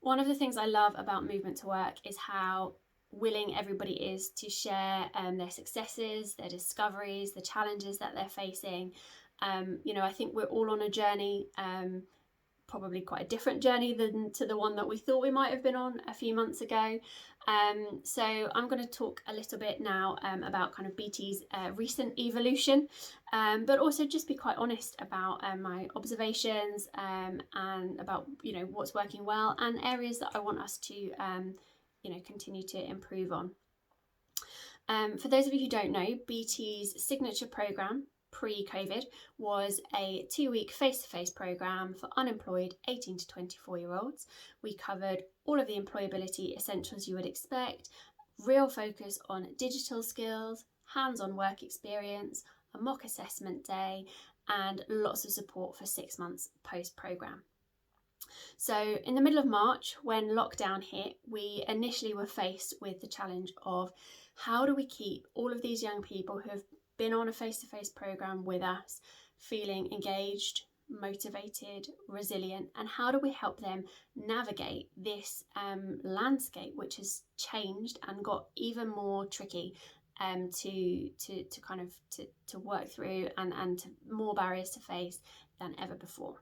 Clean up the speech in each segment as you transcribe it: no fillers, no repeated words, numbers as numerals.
One of the things I love about Movement to Work is how willing everybody is to share their successes, their discoveries, the challenges that they're facing. I think we're all on a journey, probably quite a different journey than to the one that we thought we might have been on a few months ago. So I'm going to talk a little bit now about kind of BT's recent evolution, but also just be quite honest about my observations and about what's working well and areas that I want us to continue to improve on. For those of you who don't know, BT's signature programme pre-COVID was a 2-week face-to-face programme for unemployed 18 to 24-year-olds. We covered all of the employability essentials you would expect, real focus on digital skills, hands-on work experience, a mock assessment day, and lots of support for 6 months post-programme. So in the middle of March, when lockdown hit, we initially were faced with the challenge of how do we keep all of these young people who have been on a face-to-face programme with us feeling engaged, motivated, resilient, and how do we help them navigate this landscape which has changed and got even more tricky to work through and to more barriers to face than ever before.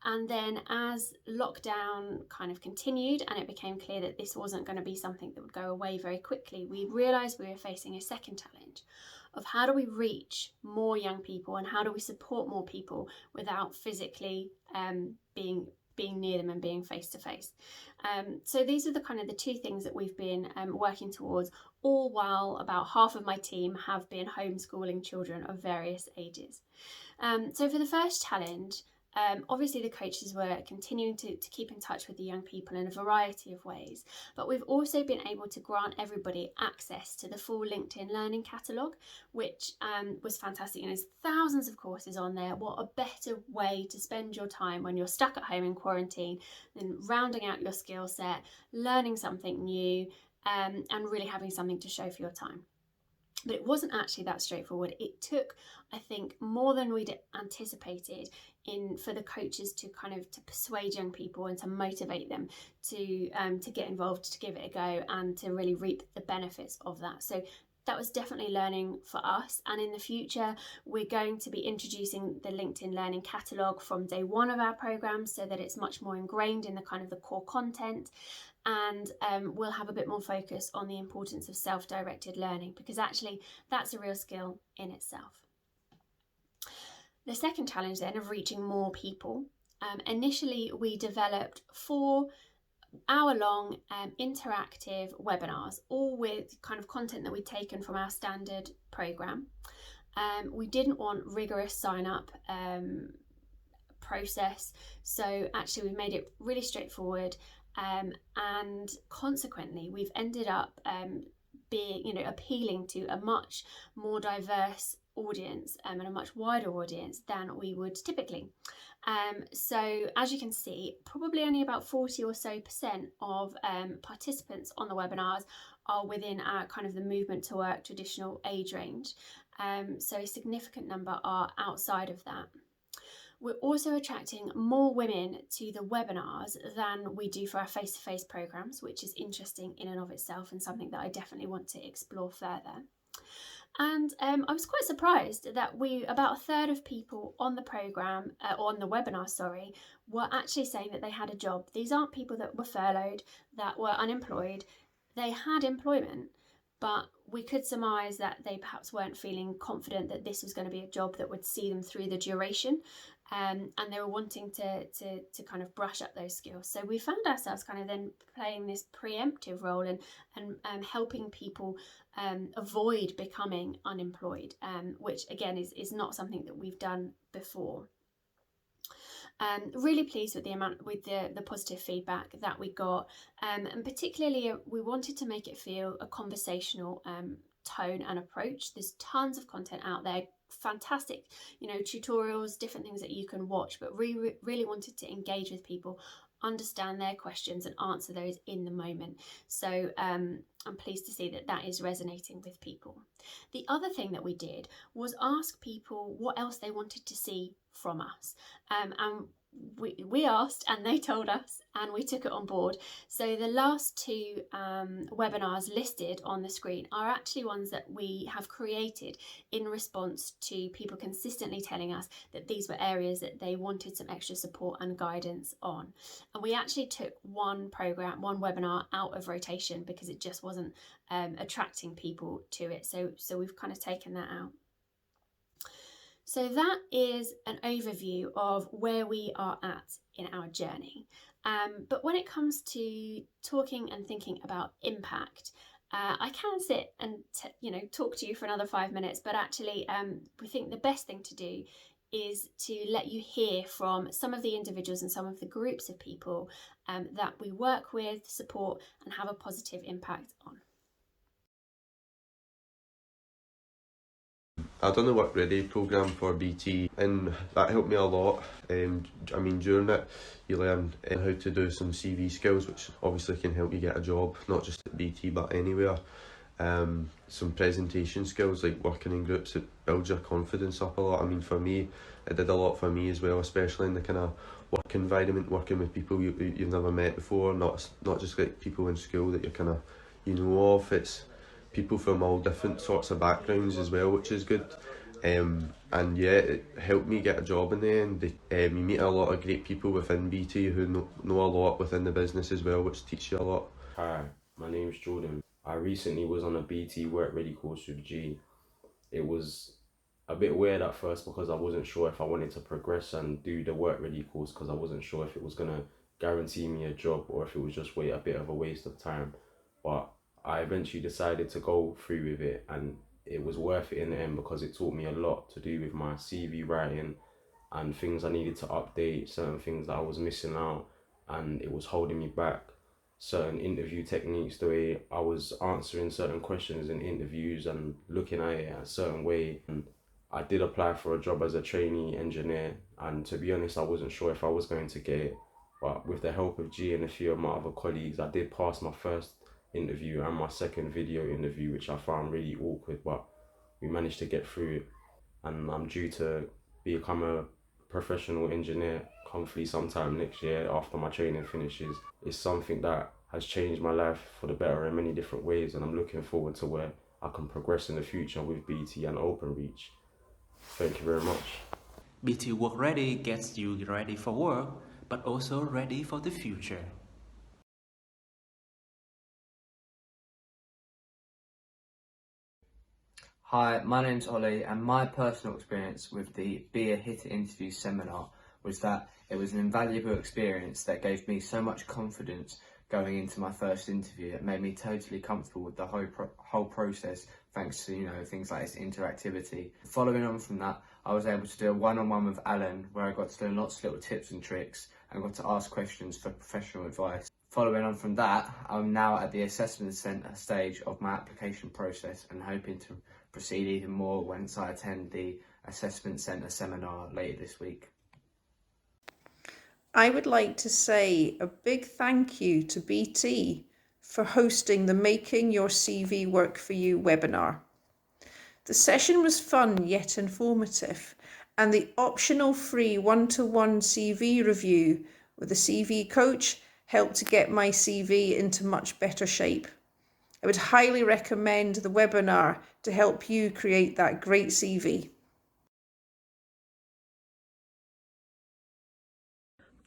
And then as lockdown kind of continued and it became clear that this wasn't going to be something that would go away very quickly, we realised we were facing a second challenge of how do we reach more young people and how do we support more people without physically being near them and being face to face. So these are the two things that we've been working towards, all while about half of my team have been homeschooling children of various ages. So for the first challenge, obviously the coaches were continuing to keep in touch with the young people in a variety of ways, but we've also been able to grant everybody access to the full LinkedIn Learning Catalogue, which was fantastic. And there's thousands of courses on there. What a better way to spend your time when you're stuck at home in quarantine than rounding out your skill set, learning something new, and really having something to show for your time. But it wasn't actually that straightforward. It took, I think, more than we'd anticipated for the coaches to persuade young people and to motivate them to get involved, to give it a go, and to really reap the benefits of that. So that was definitely learning for us. And in the future, we're going to be introducing the LinkedIn Learning Catalogue from day one of our programs so that it's much more ingrained in the core content. And we'll have a bit more focus on the importance of self-directed learning, because actually that's a real skill in itself. The second challenge then of reaching more people, initially we developed 4 hour-long interactive webinars, all with content that we'd taken from our standard programme. We didn't want rigorous sign-up process, so actually we made it really straightforward. And consequently, we've ended up appealing to a much more diverse audience and a much wider audience than we would typically. So as you can see, probably only about 40 or so % of participants on the webinars are within our the Movement to Work traditional age range. So a significant number are outside of that. We're also attracting more women to the webinars than we do for our face-to-face programs, which is interesting in and of itself and something that I definitely want to explore further. And I was quite surprised that about a third of people on the program, on the webinar, were actually saying that they had a job. These aren't people that were furloughed, that were unemployed. They had employment, but we could surmise that they perhaps weren't feeling confident that this was going to be a job that would see them through the duration. And they were wanting to brush up those skills. So we found ourselves then playing this preemptive role and helping people avoid becoming unemployed, which again is not something that we've done before. Really pleased with the positive feedback that we got, and particularly we wanted to make it feel a conversational tone and approach. There's tons of content out there, fantastic tutorials, different things that you can watch, but really wanted to engage with people, understand their questions and answer those in the moment. So I'm pleased to see that is resonating with people. The other thing that we did was ask people what else they wanted to see from us, and we asked and they told us, and we took it on board. So the last two webinars listed on the screen are actually ones that we have created in response to people consistently telling us that these were areas that they wanted some extra support and guidance on. And we actually took one webinar out of rotation because it just wasn't attracting people to it. So we've kind of taken that out. So that is an overview of where we are at in our journey. But when it comes to talking and thinking about impact, I can sit and talk to you for another 5 minutes, but actually we think the best thing to do is to let you hear from some of the individuals and some of the groups of people that we work with, support, and have a positive impact on. I done the Work Ready programme for BT, and that helped me a lot. I mean, during it you learn how to do some CV skills, which obviously can help you get a job, not just at BT but anywhere. Some presentation skills, like working in groups, it builds your confidence up a lot. I mean, for me, it did a lot for me as well, especially in the kind of work environment, working with people you've never met before, not just like people in school that you know of. It's people from all different sorts of backgrounds as well, which is good. And yeah, it helped me get a job in the end. You meet a lot of great people within BT who know a lot within the business as well, which teach you a lot. Hi, my name's Jordan. I recently was on a BT Work Ready course with G. It was a bit weird at first because I wasn't sure if I wanted to progress and do the Work Ready course, because I wasn't sure if it was going to guarantee me a job or if it was just a bit of a waste of time. But I eventually decided to go through with it, and it was worth it in the end because it taught me a lot to do with my CV writing and things I needed to update, certain things that I was missing out and it was holding me back. Certain interview techniques, the way I was answering certain questions in interviews and looking at it a certain way. And I did apply for a job as a trainee engineer, and to be honest, I wasn't sure if I was going to get it. But with the help of G and a few of my other colleagues, I did pass my first interview and my second video interview, which I found really awkward, but we managed to get through it. And I'm due to become a professional engineer hopefully sometime next year after my training finishes. It's something that has changed my life for the better in many different ways, and I'm looking forward to where I can progress in the future with BT and OpenReach. Thank you very much. BT Work Ready gets you ready for work, but also ready for the future. Hi, my name's Ollie, and my personal experience with the Be a Hitter interview seminar was that it was an invaluable experience that gave me so much confidence going into my first interview. It made me totally comfortable with the whole process, thanks to things like its interactivity. Following on from that, I was able to do a one-on-one with Alan, where I got to learn lots of little tips and tricks and got to ask questions for professional advice. Following on from that, I'm now at the assessment centre stage of my application process and hoping to proceed even more once I attend the assessment centre seminar later this week. I would like to say a big thank you to BT for hosting the Making Your CV Work For You webinar. The session was fun yet informative, and the optional free one-to-one CV review with a CV coach helped to get my CV into much better shape. I would highly recommend the webinar to help you create that great CV.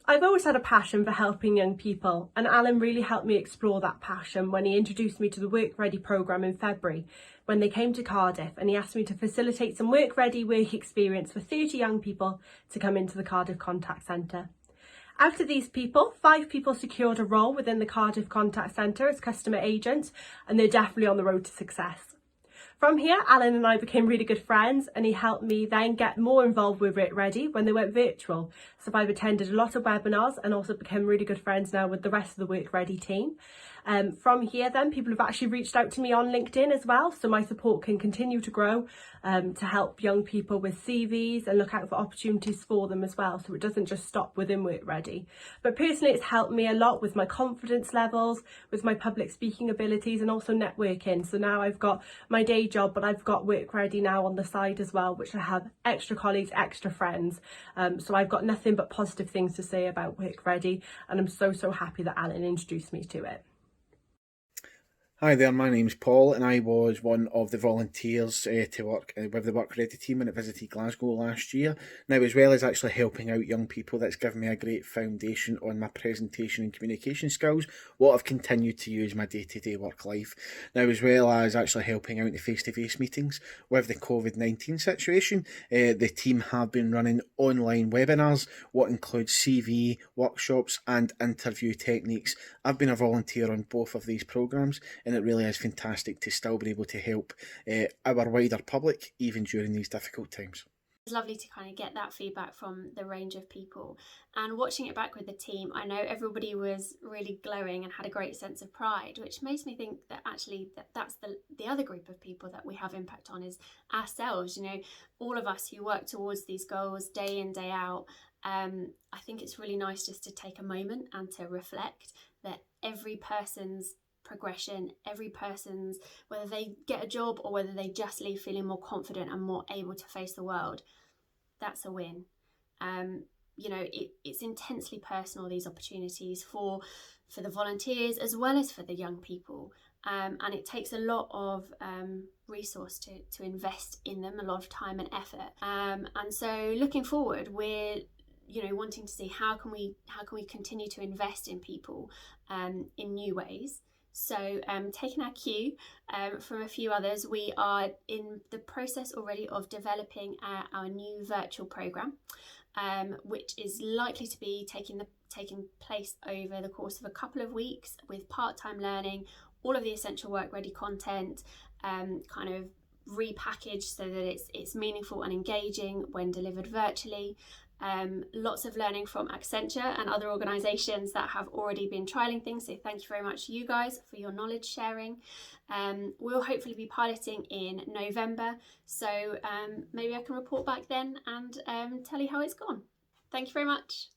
I've always had a passion for helping young people, and Alan really helped me explore that passion when he introduced me to the Work Ready programme in February when they came to Cardiff, and he asked me to facilitate some Work Ready work experience for 30 young people to come into the Cardiff Contact Centre. Out of these people, 5 people secured a role within the Cardiff Contact Centre as customer agents, and they're definitely on the road to success. From here, Alan and I became really good friends, and he helped me then get more involved with Work Ready when they went virtual. So I've attended a lot of webinars and also become really good friends now with the rest of the Work Ready team. From here then, people have actually reached out to me on LinkedIn as well, so my support can continue to grow to help young people with CVs and look out for opportunities for them as well, so it doesn't just stop within Work Ready. But personally, it's helped me a lot with my confidence levels, with my public speaking abilities, and also networking. So now I've got my day job, but I've got Work Ready now on the side as well, which I have extra colleagues, extra friends. So I've got nothing but positive things to say about Work Ready, and I'm so happy that Alan introduced me to it. Hi there, my name's Paul and I was one of the volunteers to work with the Work Ready team when it visited Glasgow last year. Now, as well as actually helping out young people, that's given me a great foundation on my presentation and communication skills, what I've continued to use my day-to-day work life. Now, as well as actually helping out in the face-to-face meetings with the COVID-19 situation, the team have been running online webinars, what includes CV, workshops and interview techniques. I've been a volunteer on both of these programmes, and it really is fantastic to still be able to help our wider public even during these difficult times. It's lovely to kind of get that feedback from the range of people, and watching it back with the team, I know everybody was really glowing and had a great sense of pride, which makes me think that actually that's the other group of people that we have impact on is ourselves. You know, all of us who work towards these goals day in, day out. I think it's really nice just to take a moment and to reflect that every person's progression, every person's, whether they get a job or whether they just leave feeling more confident and more able to face the world, that's a win. You know, it's intensely personal, these opportunities for the volunteers as well as for the young people, and it takes a lot of resource to invest in them, a lot of time and effort, and so looking forward, we're wanting to see how can we continue to invest in people in new ways. So taking our cue from a few others, we are in the process already of developing our new virtual programme, which is likely to be taking place over the course of a couple of weeks with part-time learning, all of the essential Work Ready content kind of repackaged so that it's meaningful and engaging when delivered virtually. Lots of learning from Accenture and other organisations that have already been trialling things, so thank you very much to you guys for your knowledge sharing. We'll hopefully be piloting in November, so maybe I can report back then and tell you how it's gone. Thank you very much.